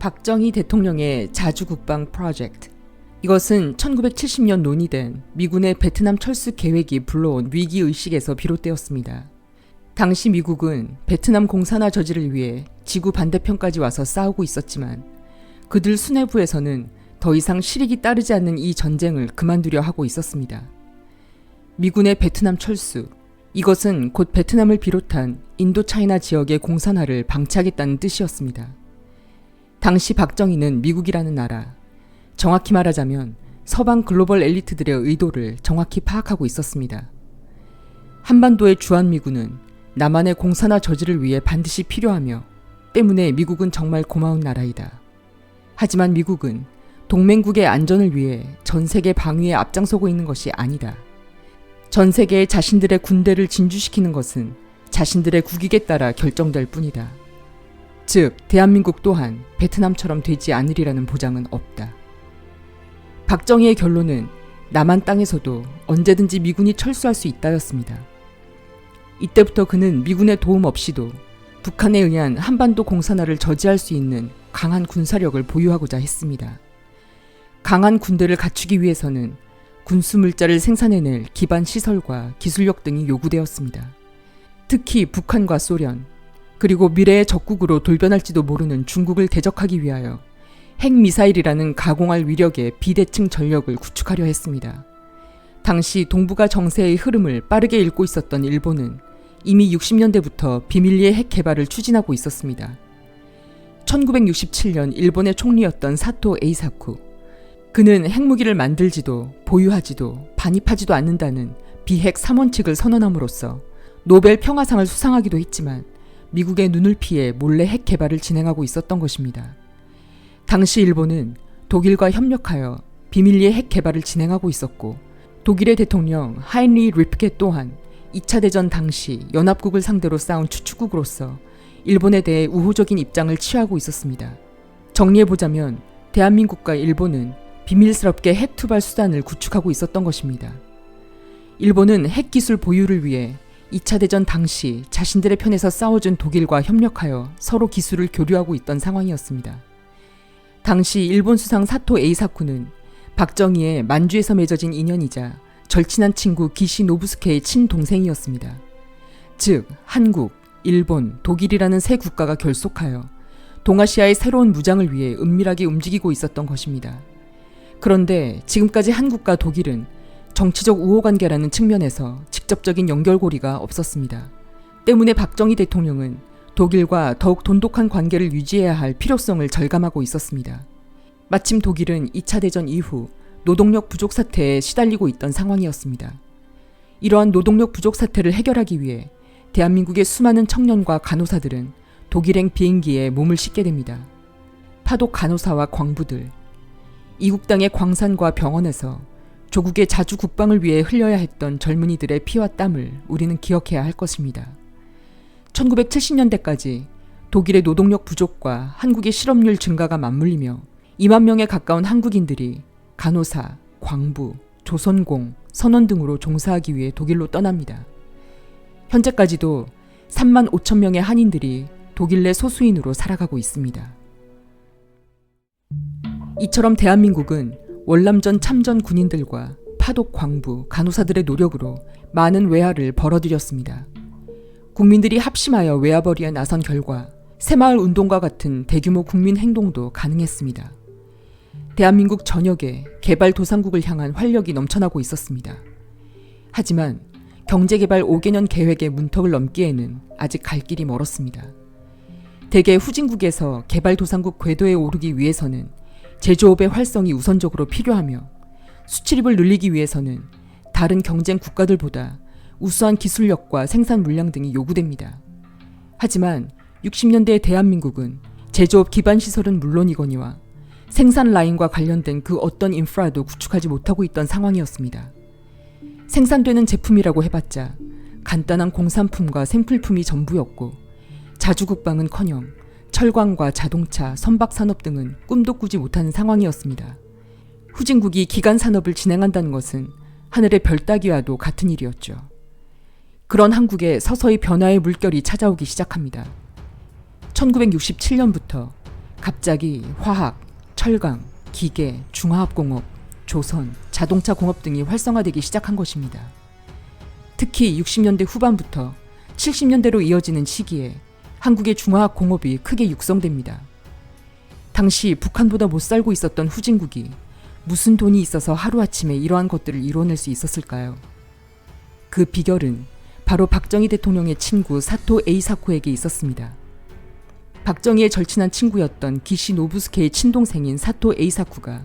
박정희 대통령의 자주국방 프로젝트. 이것은 1970년 논의된 미군의 베트남 철수 계획이 불러온 위기의식에서 비롯되었습니다. 당시 미국은 베트남 공산화 저지를 위해 지구 반대편까지 와서 싸우고 있었지만 그들 수뇌부에서는 더 이상 실익이 따르지 않는 이 전쟁을 그만두려 하고 있었습니다. 미군의 베트남 철수, 이것은 곧 베트남을 비롯한 인도차이나 지역의 공산화를 방치하겠다는 뜻이었습니다. 당시 박정희는 미국이라는 나라, 정확히 말하자면 서방 글로벌 엘리트들의 의도를 정확히 파악하고 있었습니다. 한반도의 주한미군은 남한의 공산화 저지를 위해 반드시 필요하며 때문에 미국은 정말 고마운 나라이다. 하지만 미국은 동맹국의 안전을 위해 전 세계 방위에 앞장서고 있는 것이 아니다. 전 세계에 자신들의 군대를 진주시키는 것은 자신들의 국익에 따라 결정될 뿐이다. 즉, 대한민국 또한 베트남처럼 되지 않으리라는 보장은 없다. 박정희의 결론은 남한 땅에서도 언제든지 미군이 철수할 수 있다였습니다. 이때부터 그는 미군의 도움 없이도 북한에 의한 한반도 공산화를 저지할 수 있는 강한 군사력을 보유하고자 했습니다. 강한 군대를 갖추기 위해서는 군수물자를 생산해낼 기반 시설과 기술력 등이 요구되었습니다. 특히 북한과 소련, 그리고 미래의 적국으로 돌변할지도 모르는 중국을 대적하기 위하여 핵미사일이라는 가공할 위력의 비대칭 전력을 구축하려 했습니다. 당시 동북아 정세의 흐름을 빠르게 읽고 있었던 일본은 이미 60년대부터 비밀리에 핵 개발을 추진하고 있었습니다. 1967년 일본의 총리였던 사토 에이사쿠, 그는 핵무기를 만들지도 보유하지도 반입하지도 않는다는 비핵 3원칙을 선언함으로써 노벨 평화상을 수상하기도 했지만 미국의 눈을 피해 몰래 핵 개발을 진행하고 있었던 것입니다. 당시 일본은 독일과 협력하여 비밀리에 핵 개발을 진행하고 있었고 독일의 대통령 하인리 리프케 또한 2차 대전 당시 연합국을 상대로 싸운 추축국으로서 일본에 대해 우호적인 입장을 취하고 있었습니다. 정리해보자면 대한민국과 일본은 비밀스럽게 핵 투발 수단을 구축하고 있었던 것입니다. 일본은 핵기술 보유를 위해 2차 대전 당시 자신들의 편에서 싸워준 독일과 협력하여 서로 기술을 교류하고 있던 상황이었습니다. 당시 일본 수상 사토 에이사쿠는 박정희의 만주에서 맺어진 인연이자 절친한 친구 기시 노부스케의 친동생이었습니다. 즉, 한국, 일본, 독일이라는 세 국가가 결속하여 동아시아의 새로운 무장을 위해 은밀하게 움직이고 있었던 것입니다. 그런데 지금까지 한국과 독일은 정치적 우호관계라는 측면에서 직접적인 연결고리가 없었습니다. 때문에 박정희 대통령은 독일과 더욱 돈독한 관계를 유지해야 할 필요성을 절감하고 있었습니다. 마침 독일은 2차 대전 이후 노동력 부족 사태에 시달리고 있던 상황이었습니다. 이러한 노동력 부족 사태를 해결하기 위해 대한민국의 수많은 청년과 간호사들은 독일행 비행기에 몸을 싣게 됩니다. 파독 간호사와 광부들, 이국 땅의 광산과 병원에서 조국의 자주 국방을 위해 흘려야 했던 젊은이들의 피와 땀을 우리는 기억해야 할 것입니다. 1970년대까지 독일의 노동력 부족과 한국의 실업률 증가가 맞물리며 2만 명에 가까운 한국인들이 간호사, 광부, 조선공, 선원 등으로 종사하기 위해 독일로 떠납니다. 현재까지도 3만 5천 명의 한인들이 독일 내 소수인으로 살아가고 있습니다. 이처럼 대한민국은 월남전 참전 군인들과 파독 광부, 간호사들의 노력으로 많은 외화를 벌어들였습니다. 국민들이 합심하여 외화벌이에 나선 결과 새마을 운동과 같은 대규모 국민 행동도 가능했습니다. 대한민국 전역에 개발도상국을 향한 활력이 넘쳐나고 있었습니다. 하지만 경제개발 5개년 계획의 문턱을 넘기에는 아직 갈 길이 멀었습니다. 대개 후진국에서 개발도상국 궤도에 오르기 위해서는 제조업의 활성이 우선적으로 필요하며 수출입을 늘리기 위해서는 다른 경쟁 국가들보다 우수한 기술력과 생산 물량 등이 요구됩니다. 하지만 60년대의 대한민국은 제조업 기반 시설은 물론이거니와 생산 라인과 관련된 그 어떤 인프라도 구축하지 못하고 있던 상황이었습니다. 생산되는 제품이라고 해봤자 간단한 공산품과 샘플품이 전부였고 자주국방은커녕 철광과 자동차, 선박산업 등은 꿈도 꾸지 못하는 상황이었습니다. 후진국이 기간산업을 진행한다는 것은 하늘의 별 따기와도 같은 일이었죠. 그런 한국에 서서히 변화의 물결이 찾아오기 시작합니다. 1967년부터 갑자기 화학, 철강, 기계, 중화합공업, 조선, 자동차 공업 등이 활성화되기 시작한 것입니다. 특히 60년대 후반부터 70년대로 이어지는 시기에 한국의 중화학 공업이 크게 육성됩니다. 당시 북한보다 못 살고 있었던 후진국이 무슨 돈이 있어서 하루아침에 이러한 것들을 이뤄낼 수 있었을까요? 그 비결은 바로 박정희 대통령의 친구 사토 에이사코에게 있었습니다. 박정희의 절친한 친구였던 기시 노부스케의 친동생인 사토 에이사쿠가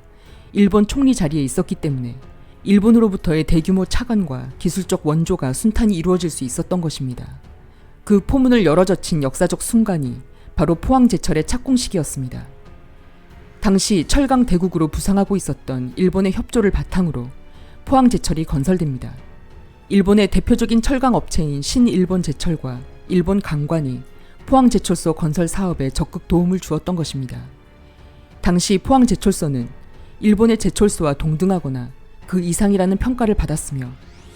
일본 총리 자리에 있었기 때문에 일본으로부터의 대규모 차관과 기술적 원조가 순탄히 이루어질 수 있었던 것입니다. 그 포문을 열어젖힌 역사적 순간이 바로 포항제철의 착공식이었습니다. 당시 철강 대국으로 부상하고 있었던 일본의 협조를 바탕으로 포항제철이 건설됩니다. 일본의 대표적인 철강 업체인 신일본제철과 일본 강관이 포항제철소 건설 사업에 적극 도움을 주었던 것입니다. 당시 포항제철소는 일본의 제철소와 동등하거나 그 이상이라는 평가를 받았으며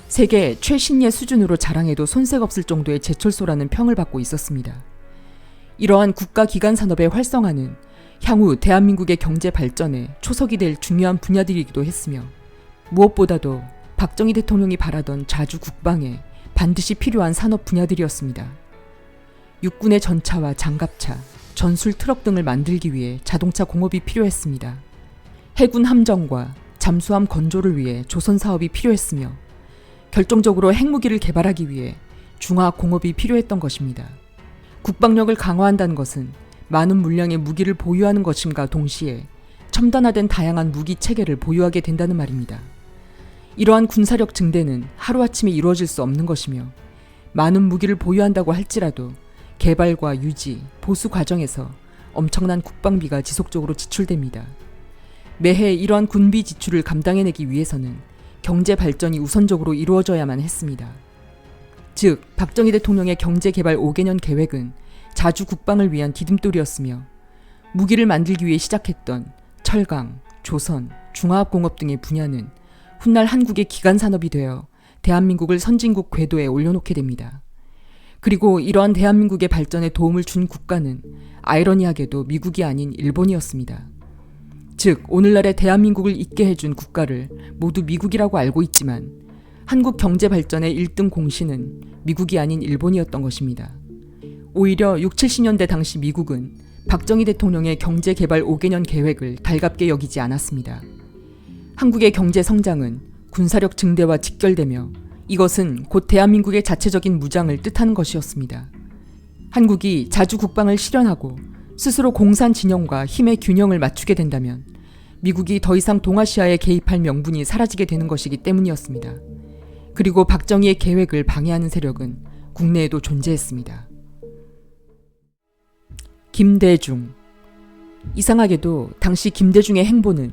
세계 최신의 수준으로 자랑해도 손색 없을 정도의 제철소라는 평을 받고 있었습니다. 이러한 국가기관 산업의 활성화는 향후 대한민국의 경제 발전에 초석이 될 중요한 분야들이기도 했으며 무엇보다도 박정희 대통령이 바라던 자주 국방에 반드시 필요한 산업 분야들이었습니다. 육군의 전차와 장갑차, 전술 트럭 등을 만들기 위해 자동차 공업이 필요했습니다. 해군 함정과 잠수함 건조를 위해 조선 사업이 필요했으며 결정적으로 핵무기를 개발하기 위해 중화학 공업이 필요했던 것입니다. 국방력을 강화한다는 것은 많은 물량의 무기를 보유하는 것임과 동시에 첨단화된 다양한 무기 체계를 보유하게 된다는 말입니다. 이러한 군사력 증대는 하루아침에 이루어질 수 없는 것이며 많은 무기를 보유한다고 할지라도 개발과 유지, 보수 과정에서 엄청난 국방비가 지속적으로 지출됩니다. 매해 이러한 군비 지출을 감당해내기 위해서는 경제 발전이 우선적으로 이루어져야만 했습니다. 즉, 박정희 대통령의 경제개발 5개년 계획은 자주 국방을 위한 디딤돌이었으며 무기를 만들기 위해 시작했던 철강, 조선, 중화합공업 등의 분야는 훗날 한국의 기간산업이 되어 대한민국을 선진국 궤도에 올려놓게 됩니다. 그리고 이러한 대한민국의 발전에 도움을 준 국가는 아이러니하게도 미국이 아닌 일본이었습니다. 즉, 오늘날의 대한민국을 있게 해준 국가를 모두 미국이라고 알고 있지만 한국 경제 발전의 1등 공신은 미국이 아닌 일본이었던 것입니다. 오히려 6, 70년대 당시 미국은 박정희 대통령의 경제개발 5개년 계획을 달갑게 여기지 않았습니다. 한국의 경제 성장은 군사력 증대와 직결되며 이것은 곧 대한민국의 자체적인 무장을 뜻하는 것이었습니다. 한국이 자주 국방을 실현하고 스스로 공산 진영과 힘의 균형을 맞추게 된다면 미국이 더 이상 동아시아에 개입할 명분이 사라지게 되는 것이기 때문이었습니다. 그리고 박정희의 계획을 방해하는 세력은 국내에도 존재했습니다. 김대중. 이상하게도 당시 김대중의 행보는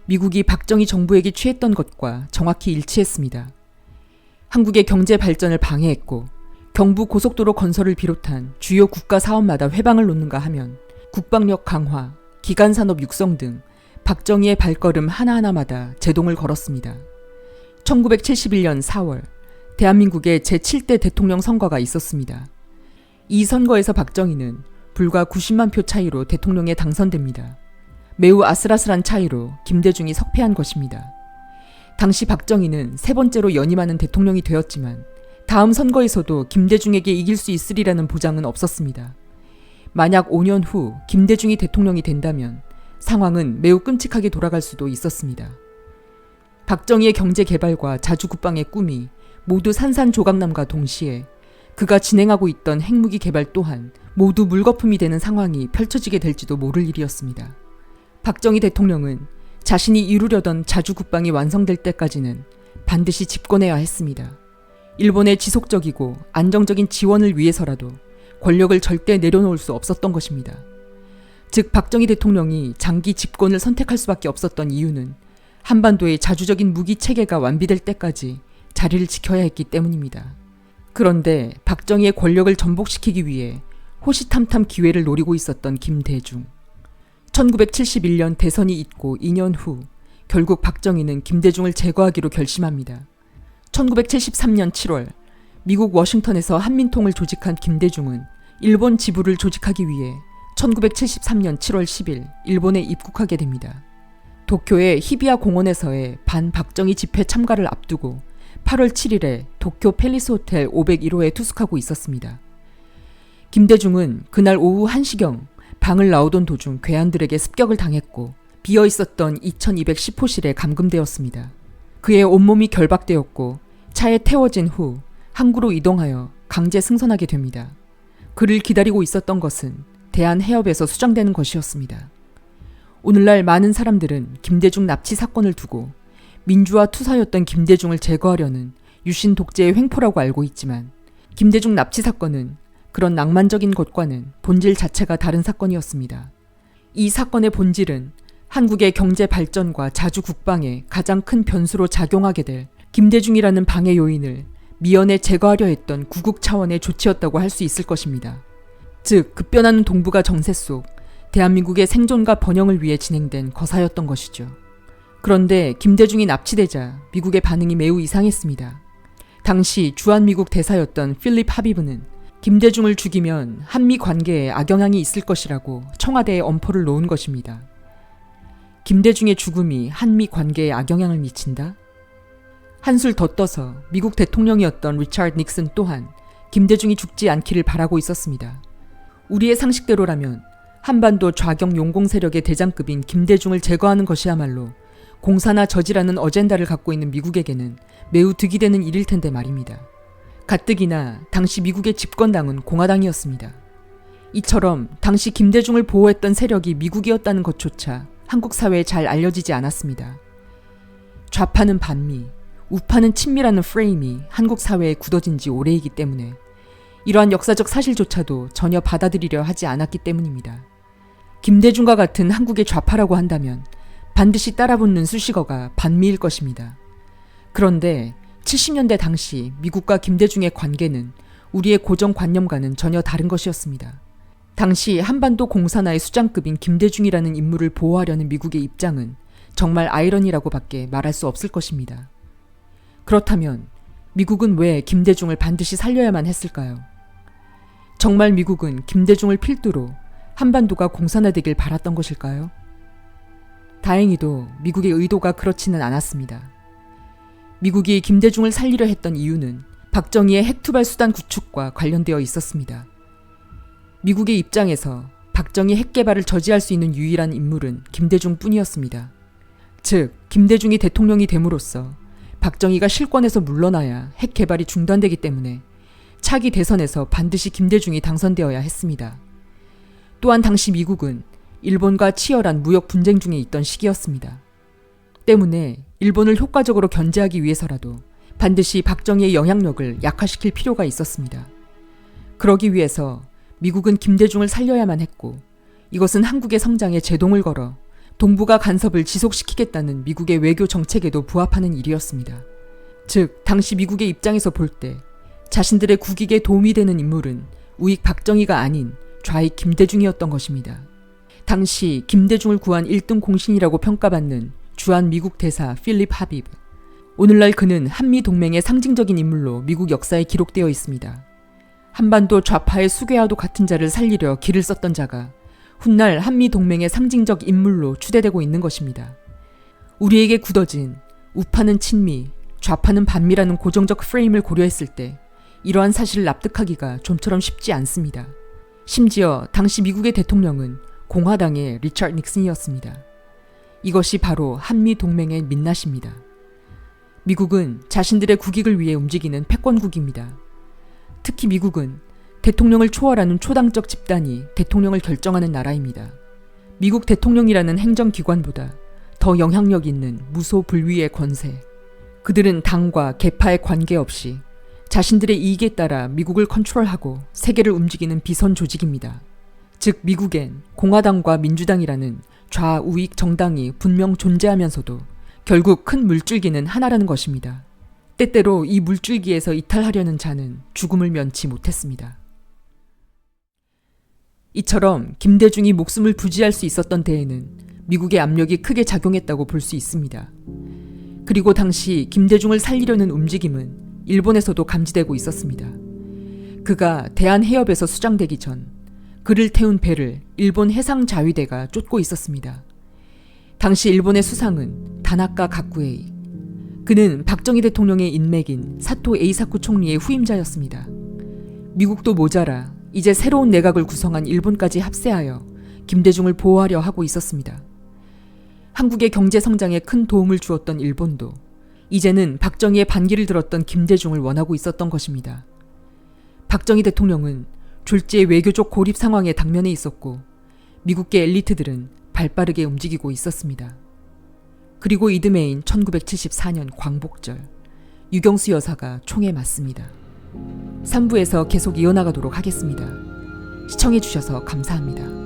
미국이 박정희 정부에게 취했던 것과 정확히 일치했습니다. 한국의 경제 발전을 방해했고 경부 고속도로 건설을 비롯한 주요 국가 사업마다 회방을 놓는가 하면 국방력 강화, 기간산업 육성 등 박정희의 발걸음 하나하나마다 제동을 걸었습니다. 1971년 4월 대한민국의 제7대 대통령 선거가 있었습니다. 이 선거에서 박정희는 불과 90만 표 차이로 대통령에 당선됩니다. 매우 아슬아슬한 차이로 김대중이 석패한 것입니다. 당시 박정희는 세 번째로 연임하는 대통령이 되었지만 다음 선거에서도 김대중에게 이길 수 있으리라는 보장은 없었습니다. 만약 5년 후 김대중이 대통령이 된다면 상황은 매우 끔찍하게 돌아갈 수도 있었습니다. 박정희의 경제 개발과 자주 국방의 꿈이 모두 산산조각남과 동시에 그가 진행하고 있던 핵무기 개발 또한 모두 물거품이 되는 상황이 펼쳐지게 될지도 모를 일이었습니다. 박정희 대통령은 자신이 이루려던 자주 국방이 완성될 때까지는 반드시 집권해야 했습니다. 일본의 지속적이고 안정적인 지원을 위해서라도 권력을 절대 내려놓을 수 없었던 것입니다. 즉, 박정희 대통령이 장기 집권을 선택할 수밖에 없었던 이유는 한반도의 자주적인 무기 체계가 완비될 때까지 자리를 지켜야 했기 때문입니다. 그런데 박정희의 권력을 전복시키기 위해 호시탐탐 기회를 노리고 있었던 김대중. 1971년 대선이 있고 2년 후 결국 박정희는 김대중을 제거하기로 결심합니다. 1973년 7월 미국 워싱턴에서 한민통을 조직한 김대중은 일본 지부를 조직하기 위해 1973년 7월 10일 일본에 입국하게 됩니다. 도쿄의 히비야 공원에서의 반박정희 집회 참가를 앞두고 8월 7일에 도쿄 팰리스 호텔 501호에 투숙하고 있었습니다. 김대중은 그날 오후 1시경 방을 나오던 도중 괴한들에게 습격을 당했고 비어 있었던 2210호실에 감금되었습니다. 그의 온몸이 결박되었고 차에 태워진 후 항구로 이동하여 강제 승선하게 됩니다. 그를 기다리고 있었던 것은 대한해협에서 수장되는 것이었습니다. 오늘날 많은 사람들은 김대중 납치 사건을 두고 민주화 투사였던 김대중을 제거하려는 유신 독재의 횡포라고 알고 있지만 김대중 납치 사건은 그런 낭만적인 것과는 본질 자체가 다른 사건이었습니다. 이 사건의 본질은 한국의 경제 발전과 자주 국방에 가장 큰 변수로 작용하게 될 김대중이라는 방해 요인을 미연에 제거하려 했던 구국 차원의 조치였다고 할 수 있을 것입니다. 즉, 급변하는 동북아 정세 속 대한민국의 생존과 번영을 위해 진행된 거사였던 것이죠. 그런데 김대중이 납치되자 미국의 반응이 매우 이상했습니다. 당시 주한미국 대사였던 필립 하비브는 김대중을 죽이면 한미 관계에 악영향이 있을 것이라고 청와대에 엄포를 놓은 것입니다. 김대중의 죽음이 한미 관계에 악영향을 미친다? 한술 더 떠서 미국 대통령이었던 리처드 닉슨 또한 김대중이 죽지 않기를 바라고 있었습니다. 우리의 상식대로라면 한반도 좌경 용공 세력의 대장급인 김대중을 제거하는 것이야말로 공사나 저지라는 어젠다를 갖고 있는 미국에게는 매우 득이 되는 일일 텐데 말입니다. 가뜩이나 당시 미국의 집권당은 공화당이었습니다. 이처럼 당시 김대중을 보호했던 세력이 미국이었다는 것조차 한국 사회에 잘 알려지지 않았습니다. 좌파는 반미, 우파는 친미라는 프레임이 한국 사회에 굳어진 지 오래이기 때문에 이러한 역사적 사실조차도 전혀 받아들이려 하지 않았기 때문입니다. 김대중과 같은 한국의 좌파라고 한다면 반드시 따라붙는 수식어가 반미일 것입니다. 그런데 70년대 당시 미국과 김대중의 관계는 우리의 고정관념과는 전혀 다른 것이었습니다. 당시 한반도 공산화의 수장급인 김대중이라는 인물을 보호하려는 미국의 입장은 정말 아이러니라고 밖에 말할 수 없을 것입니다. 그렇다면 미국은 왜 김대중을 반드시 살려야만 했을까요? 정말 미국은 김대중을 필두로 한반도가 공산화되길 바랐던 것일까요? 다행히도 미국의 의도가 그렇지는 않았습니다. 미국이 김대중을 살리려 했던 이유는 박정희의 핵투발 수단 구축과 관련되어 있었습니다. 미국의 입장에서 박정희 핵 개발을 저지할 수 있는 유일한 인물은 김대중 뿐이었습니다. 즉, 김대중이 대통령이 됨으로써 박정희가 실권에서 물러나야 핵 개발이 중단되기 때문에 차기 대선에서 반드시 김대중이 당선되어야 했습니다. 또한 당시 미국은 일본과 치열한 무역 분쟁 중에 있던 시기였습니다. 때문에 일본을 효과적으로 견제하기 위해서라도 반드시 박정희의 영향력을 약화시킬 필요가 있었습니다. 그러기 위해서 미국은 김대중을 살려야만 했고, 이것은 한국의 성장에 제동을 걸어 동북아 간섭을 지속시키겠다는 미국의 외교 정책에도 부합하는 일이었습니다. 즉, 당시 미국의 입장에서 볼 때 자신들의 국익에 도움이 되는 인물은 우익 박정희가 아닌 좌익 김대중이었던 것입니다. 당시 김대중을 구한 1등 공신이라고 평가받는 주한 미국 대사 필립 하비브. 오늘날 그는 한미 동맹의 상징적인 인물로 미국 역사에 기록되어 있습니다. 한반도 좌파의 수괴와도 같은 자를 살리려 길을 썼던 자가 훗날 한미 동맹의 상징적 인물로 추대되고 있는 것입니다. 우리에게 굳어진 우파는 친미, 좌파는 반미라는 고정적 프레임을 고려했을 때 이러한 사실을 납득하기가 좀처럼 쉽지 않습니다. 심지어 당시 미국의 대통령은 공화당의 리처드 닉슨이었습니다. 이것이 바로 한미 동맹의 민낯입니다. 미국은 자신들의 국익을 위해 움직이는 패권국입니다. 특히 미국은 대통령을 초월하는 초당적 집단이 대통령을 결정하는 나라입니다. 미국 대통령이라는 행정기관보다 더 영향력 있는 무소불위의 권세. 그들은 당과 계파에 관계없이 자신들의 이익에 따라 미국을 컨트롤하고 세계를 움직이는 비선 조직입니다. 즉, 미국엔 공화당과 민주당이라는 좌우익 정당이 분명 존재하면서도 결국 큰 물줄기는 하나라는 것입니다. 때때로 이 물줄기에서 이탈하려는 자는 죽음을 면치 못했습니다. 이처럼 김대중이 목숨을 부지할 수 있었던 데에는 미국의 압력이 크게 작용했다고 볼 수 있습니다. 그리고 당시 김대중을 살리려는 움직임은 일본에서도 감지되고 있었습니다. 그가 대한해협에서 수장되기 전 그를 태운 배를 일본 해상자위대가 쫓고 있었습니다. 당시 일본의 수상은 다나카 가쿠에이. 그는 박정희 대통령의 인맥인 사토 에이사쿠 총리의 후임자였습니다. 미국도 모자라 이제 새로운 내각을 구성한 일본까지 합세하여 김대중을 보호하려 하고 있었습니다. 한국의 경제 성장에 큰 도움을 주었던 일본도 이제는 박정희의 반기를 들었던 김대중을 원하고 있었던 것입니다. 박정희 대통령은 졸지의 외교적 고립 상황에 당면해 있었고 미국계 엘리트들은 발빠르게 움직이고 있었습니다. 그리고 이듬해인 1974년 광복절, 유경수 여사가 총에 맞습니다. 3부에서 계속 이어나가도록 하겠습니다. 시청해주셔서 감사합니다.